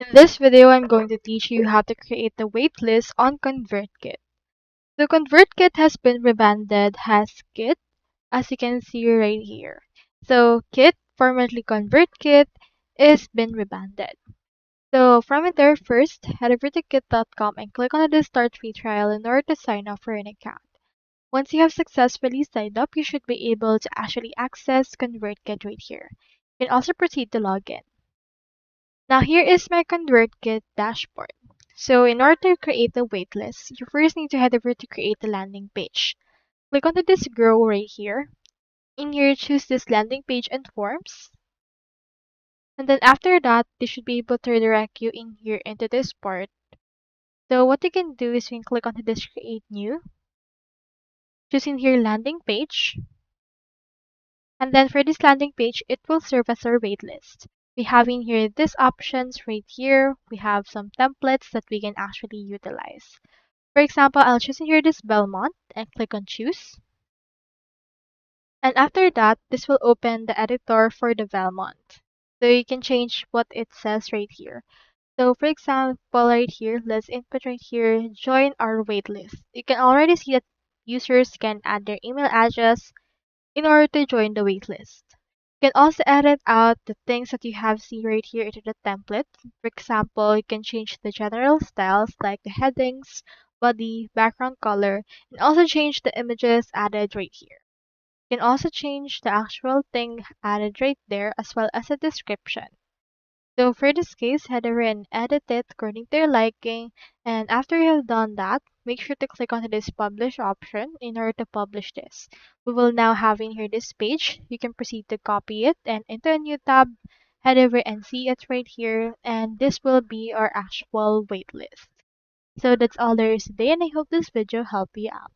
In this video, I'm going to teach you how to create the waitlist on Convertkit. So Convertkit has been rebranded as Kit, as you can see right here. So Kit, formerly Convertkit, is been rebranded. So from there, first, head over to kit.com and click on the Start Free Trial in order to sign up for an account. Once you have successfully signed up, you should be able to actually access ConvertKit right here. You can also proceed to log in. Now here is my ConvertKit dashboard. So in order to create the waitlist, you first need to head over to create the landing page. Click on this grow right here. In here, choose this landing page and forms. And then after that, this should be able to redirect you in here into this part. So what you can do is you can click on this create new. Choose in here landing page. And then for this landing page, it will serve as our waitlist. We have in here these options right here. We have some templates that we can actually utilize. For example, I'll choose in here this Belmont and click on choose. And after that, this will open the editor for the Belmont. So you can change what it says right here. So for example, right here, let's input right here, join our waitlist. You can already see that users can add their email address in order to join the waitlist. You can also edit out the things that you have seen right here into the template. For example, you can change the general styles like the headings, body, background color, and also change the images added right here. You can also change the actual thing added right there as well as a description. So for this case, head over and edit it according to your liking. And after you have done that, make sure to click on this publish option in order to publish this. We will now have in here this page. You can proceed to copy it and into a new tab, head over and see it right here. And this will be our actual waitlist. So that's all there is today, and I hope this video helped you out.